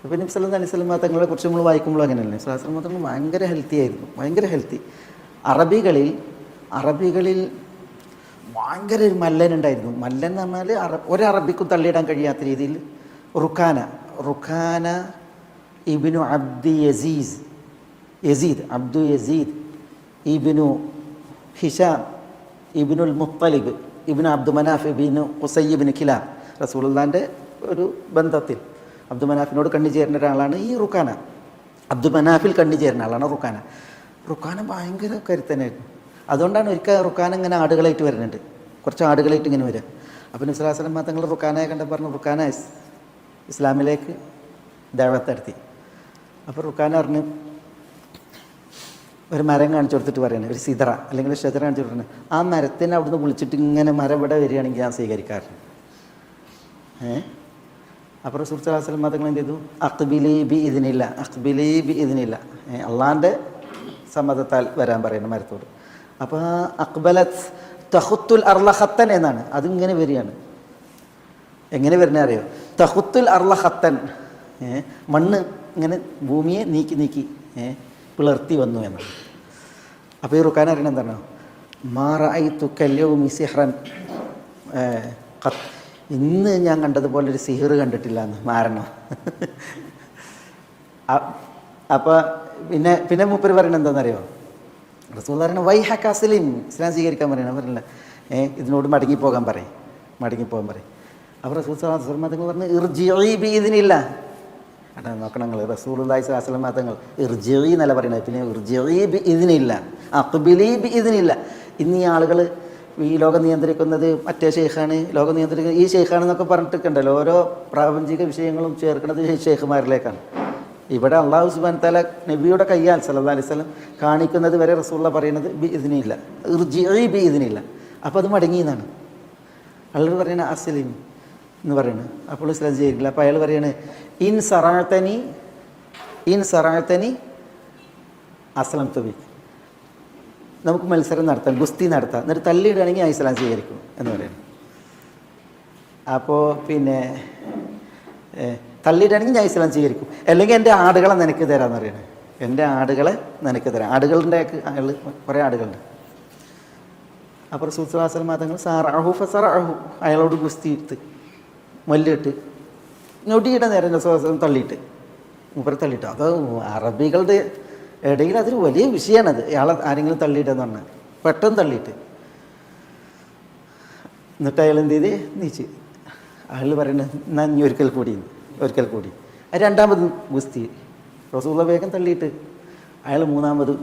പിന്നെ നബി സല്ലല്ലാഹു അലൈഹി വസല്ലം തങ്ങളെ കുറിച്ച് നമ്മൾ വായിക്കുമ്പോൾ അങ്ങനെയല്ലേ, സ്വല്ലല്ലാഹു അലൈഹി വസല്ലം തങ്ങൾ ഭയങ്കര ഹെൽത്തി ആയിരുന്നു, ഭയങ്കര ഹെൽത്തി. അറബികളിൽ ഭയങ്കര ഒരു മല്ലനുണ്ടായിരുന്നു. മല്ലൻ എന്ന് പറഞ്ഞാൽ ഒരറബിക്കും തള്ളിയിടാൻ കഴിയാത്ത രീതിയിൽ റുഖാന ഇബ്നു അബ്ദു യസീദ് ഇബ്നു ഹിഷാം ഇബ്നുൽ മുത്തലിബ് ഇബ്നു അബ്ദു മനാഫ് ഇബ്നു ഖുസൈ ഇബ്നു കിലാബ്. റസൂലുള്ളാഹിൻ്റെ ഒരു ബന്ധത്തിൽ അബ്ദു മനാഫിനോട് കണ്ണു ചേരുന്ന ഒരാളാണ് ഈ റുഖാന. അബ്ദു മനാഫിൽ കണ്ണു ചേരുന്ന ആളാണ് റുഖാന ഭയങ്കര കരുത്തനായിരുന്നു. അതുകൊണ്ടാണ് ഒരിക്കൽ റുഖാന ഇങ്ങനെ ആടുകളായിട്ട് വരുന്നുണ്ട്, കുറച്ച് ആടുകളായിട്ട് ഇങ്ങനെ വരിക. അപ്പോൾ നബി സല്ലല്ലാഹു അലൈഹി വസല്ലം തങ്ങൾ റുഖാനയെ കണ്ട പറഞ്ഞു, റുഖാന ഇസ്ലാമിലേക്ക് ദഅവത്ത് നടത്തി. അപ്പോൾ റുഖാന പറഞ്ഞു, ഒരു മരം കാണിച്ചു കൊടുത്തിട്ട് പറയണേ, ഒരു സിദറ അല്ലെങ്കിൽ ഒരു ഷജറ കാണിച്ചു കൊടുക്കണേ, ആ മരത്തിനെ അവിടുന്ന് വിളിച്ചിട്ട് ഇങ്ങനെ മരം ഇവിടെ വരികയാണെങ്കിൽ ഞാൻ സ്വീകരിക്കാറുണ്ട്. അപ്പോൾ റസൂൽ സല്ലല്ലാഹു അലൈഹി വസല്ലം തങ്ങൾ എന്ത് ചെയ്തു? അഖ്ബിലി ബി ഇദ്നില്ല, അള്ളാൻ്റെ സമ്മതത്താൽ വരാൻ പറയുന്നു മരത്തോട്. അപ്പോൾ അഖ്ബലത്ത് തഖുത്തുൽ അർള ഖത്തൻ എന്നാണ്, അതിങ്ങനെ വരികയാണ്. എങ്ങനെ വരുന്നത് അറിയോ? തഖുത്തുൽ അർള ഖത്തൻ, മണ്ണ് ഇങ്ങനെ ഭൂമിയെ നീക്കി പിളർത്തി വന്നു എന്നാണ്. അപ്പോൾ ഈ റുഖാന അറിയണം എന്താണ്? മാ റഅയ്തു കൽയൗമി സിഹ്റൻ, ഇന്ന് ഞാൻ കണ്ടതുപോലെ ഒരു സിഹിർ കണ്ടിട്ടില്ല എന്ന് മാരണം. അപ്പോൾ പിന്നെ മൂപ്പര് പറയണത് എന്താണെന്നറിയോ? റസൂൽ പറയണ വൈഹക അസ്ലിം, ഇസ്ലാം സ്വീകരിക്കാൻ പറയണ ഇതിനോട് മടങ്ങിപ്പോകാൻ പറയും. അപ്പോൾ റസൂൽ സല്ലല്ലാഹു അലൈഹി വസല്ലം തങ്ങൾ പറഞ്ഞു ഇർജിഇ ബിഇദ്നില്ല. അതാ നോക്കണം നിങ്ങൾ, റസൂലുള്ളാഹി സ്വല്ലല്ലാഹു അലൈഹി വസല്ലം തങ്ങൾ ഇർജിഇ എന്നല്ല പറയുന്നത്, പിന്നെ ഇർജിഇ ബിഇദ്നില്ല, അഖ്ബിലി ബിഇദ്നില്ല. ഇന്ന് ഈ ആളുകൾ ഈ ലോകം നിയന്ത്രിക്കുന്നത് മറ്റേ ഷെയ്ഖാണ്, ലോകം നിയന്ത്രിക്കുന്നത് ഈ ഷെയ്ഖാണെന്നൊക്കെ പറഞ്ഞിട്ടുണ്ടല്ലോ. ഓരോ പ്രാപഞ്ചിക വിഷയങ്ങളും ചേർക്കുന്നത് ഷെയ്ഖുമാരിലേക്കാണ്. ഇവിടെ അള്ളാഹു സുബ്ഹാനഹു വ തആല നബിയുടെ കയ്യാൽ സല്ലല്ലാഹു അലൈഹി വസല്ലം കാണിക്കുന്നത് വരെ റസൂലുള്ള പറയുന്നത് ബിഇദ്നില്ല, ഇർജിഇ ബിഇദ്നില്ല. അപ്പോൾ അത് മടങ്ങി എന്നാണ് അള്ളാഹു പറയുന്നത്. അസ്ലിം എന്ന് പറയുന്നത്. അപ്പോൾ ഇസ്ലാം സ്വീകരിക്കില്ല. അപ്പോൾ അയാൾ പറയാണ് ഇൻ സറഅതനി അസ്ലം തുബിക്, നമുക്ക് മത്സരം നടത്താം, ഗുസ്തി നടത്താം, എന്നിട്ട് തള്ളിയിടുകയാണെങ്കിൽ ഞാൻ ഇസ്ലാം സ്വീകരിക്കും എന്ന് പറയുന്നത്. അപ്പോൾ പിന്നെ തള്ളിയിടുകയാണെങ്കിൽ ഞാൻ ഇസ്ലാം സ്വീകരിക്കും, അല്ലെങ്കിൽ എൻ്റെ ആടുകളെ നിനക്ക് തരാമെന്ന് പറയുന്നത്. എൻ്റെ ആടുകളെ നിനക്ക് തരാം. ആടുകളുടെ അയാൾ കുറേ ആടുകളുണ്ട്. അപ്പോൾ റസൂൽ സല്ലല്ലാഹു അലൈഹി വസല്ലം തങ്ങൾ ഫസറഅഹു, അയാളോട് ഗുസ്തി ഇട്ട് മല്ലിട്ട് ഞൊടിയുടെ നേരം റസൂൽ തള്ളിയിട്ട് മൂപ്പരെ തള്ളിയിട്ട്. അത് അറബികളുടെ ഇടയിൽ അതൊരു വലിയ വിഷയമാണത്. അയാളെ ആരെങ്കിലും തള്ളിയിട്ടെന്ന് പറഞ്ഞാൽ പെട്ടെന്ന് തള്ളിയിട്ട് എന്നിട്ട് അയാൾ എന്ത് ചെയ്ത് നീച്ച് അയാൾ പറയുന്നത് എന്നാൽ ഇനി ഒരിക്കൽ കൂടി രണ്ടാമത് ഗുസ്തി റസൂല വേഗം തള്ളിയിട്ട് അയാൾ മൂന്നാമത്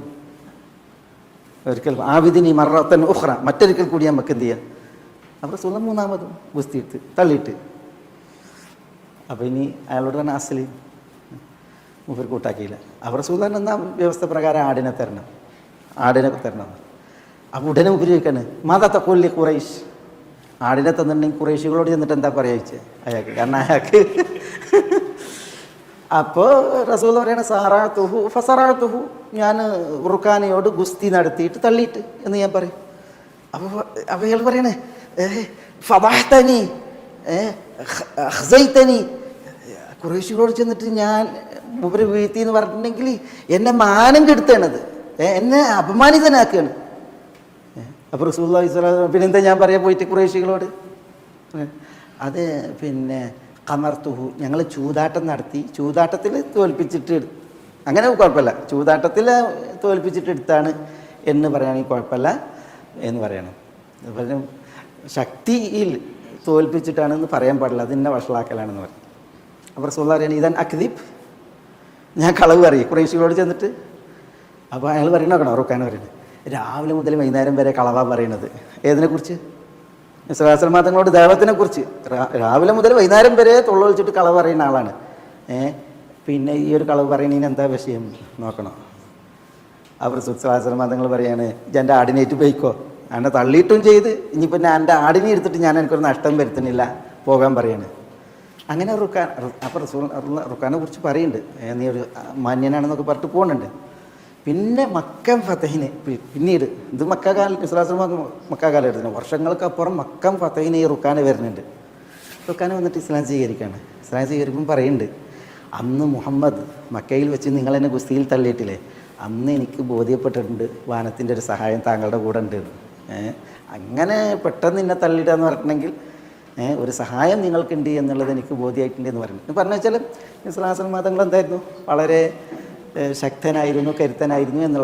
ഒരിക്കൽ ആവിദിനി മറത്തൻ ഉഖ്റ, മറ്റൊരിക്കൽ കൂടി നമുക്ക് എന്ത് ചെയ്യാം. അപ്പോൾ റസൂല മൂന്നാമതും ഗുസ്തി എടുത്ത് തള്ളിയിട്ട്. അപ്പോൾ ഇനി അയാളോട് തന്നെ അസ്ലി മൂപ്പർ കൂട്ടാക്കിയില്ല. അവർ റസൂൽ എന്നാ വ്യവസ്ഥ പ്രകാരം ആടിനെ തരണം. അപ്പോൾ ഉടനെ മൂപ്പർ ചോദിക്കാണ് മാതാത്ത കൊല്ലി ഖുറൈശ്, ആടിനെ തന്നിട്ടുണ്ടെങ്കിൽ ഖുറൈശികളോട് ചെന്നിട്ട് എന്താ പറയുക ചോദിച്ചത് അയാൾക്ക്. കാരണം അയാൾക്ക് അപ്പോൾ റസൂൽ പറയണ ഫസറഅതുഹു, ഞാൻ റുഖാനയോട് ഗുസ്തി നടത്തിയിട്ട് തള്ളിയിട്ട് എന്ന് ഞാൻ പറയും. അപ്പോൾ അയാൾ പറയണേ ഫദഹ്തനി അഖ്സൈതനി, ഖുറൈശികളോട് ചെന്നിട്ട് ഞാൻ മൂപ്പര് വീഴ്ത്തി എന്ന് പറഞ്ഞിട്ടുണ്ടെങ്കിൽ എന്നെ മാനം കെടുത്തണത്, എന്നെ അപമാനിതനാക്കുകയാണ്. അപ്പോൾ റസൂലുള്ളാഹി സ്വല്ലല്ലാഹു അലൈഹി വസല്ലം പിന്നെന്താ ഞാൻ പറയാൻ പോയിട്ട് ഖുറൈശികളോട്? അത് പിന്നെ ഖമർത്തുഹു, ഞങ്ങൾ ചൂതാട്ടം നടത്തി, ചൂതാട്ടത്തിൽ തോൽപ്പിച്ചിട്ട്, അങ്ങനെ കുഴപ്പമില്ല, ചൂതാട്ടത്തിൽ തോൽപ്പിച്ചിട്ട് എടുത്താണ് എന്ന് പറയുകയാണെങ്കിൽ കുഴപ്പമില്ല എന്ന് പറയണം. അതുപോലെ ശക്തിയിൽ തോൽപ്പിച്ചിട്ടാണെന്ന് പറയാൻ പാടില്ല, അതിൻ്റെ വഷളാക്കലാണെന്ന് പറയും. അപ്പോൾ റസൂലുള്ളാഹി പറയുന്നത് ഇദൻ അക്ദിബ്, ഞാൻ കളവ് പറയും ഖുറൈശികളോട് ചെന്നിട്ട്. അപ്പോൾ അയാൾ പറയണ നോക്കണം, റുഖാന പറയുന്നത് രാവിലെ മുതൽ വൈകുന്നേരം വരെ കളവാ പറയുന്നത്. ഏതിനെക്കുറിച്ച്? തങ്ങളോട് ദൈവത്തിനെ കുറിച്ച് രാവിലെ മുതൽ വൈകുന്നേരം വരെ തൊള്ളൊളിച്ചിട്ട് കളവ് പറയുന്ന ആളാണ്. പിന്നെ ഈ ഒരു കളവ് പറയുന്നതിന് എന്താ വിഷയം നോക്കണം. അവർ തങ്ങൾ പറയാണ് എൻ്റെ ആടിനേറ്റ് പോയിക്കോ, എന്നെ തള്ളിയിട്ടും ചെയ്ത് ഇനി പിന്നെ എൻ്റെ ആടിനെ എടുത്തിട്ട് ഞാൻ എനിക്കൊരു നഷ്ടം വരുത്തുന്നില്ല, പോകാൻ പറയാണ്. അങ്ങനെ അപ്പോൾ റുഖാനെ കുറിച്ച് പറയുന്നുണ്ട്, നീ ഒരു മാന്യനാണെന്നൊക്കെ പറഞ്ഞിട്ട് പോകുന്നുണ്ട്. പിന്നെ മക്കം ഫതഹിന് പിന്നീട് ഇത് മക്കാകാലം എടുത്തിന് വർഷങ്ങൾക്കപ്പുറം മക്കം ഫതഹിന് ഈ റുഖാന വരുന്നുണ്ട്. റുഖാന വന്നിട്ട് ഇസ്ലാം സ്വീകരിക്കുകയാണ്. ഇസ്ലാം സ്വീകരിക്കുമ്പോൾ പറയുന്നുണ്ട് അന്ന് മുഹമ്മദ് മക്കയിൽ വെച്ച് നിങ്ങളെന്നെ ഗുസ്തിയിൽ തള്ളിയിട്ടില്ലേ, അന്ന് എനിക്ക് ബോധ്യപ്പെട്ടിട്ടുണ്ട് വാനത്തിൻ്റെ ഒരു സഹായം താങ്കളുടെ കൂടെ ഉണ്ട്. അങ്ങനെ പെട്ടെന്ന് എന്നെ തള്ളിയിടുക എന്ന് പറഞ്ഞിട്ടുണ്ടെങ്കിൽ ഒരു സഹായം നിങ്ങൾക്കുണ്ട് എന്നുള്ളത് എനിക്ക് ബോധ്യമായിട്ടുണ്ട് എന്ന് പറഞ്ഞു. പറഞ്ഞു വെച്ചാൽ ഇസ്ലാം മതങ്ങൾ എന്തായിരുന്നു, വളരെ ശക്തനായിരുന്നു, കരുത്തനായിരുന്നു എന്നുള്ളത്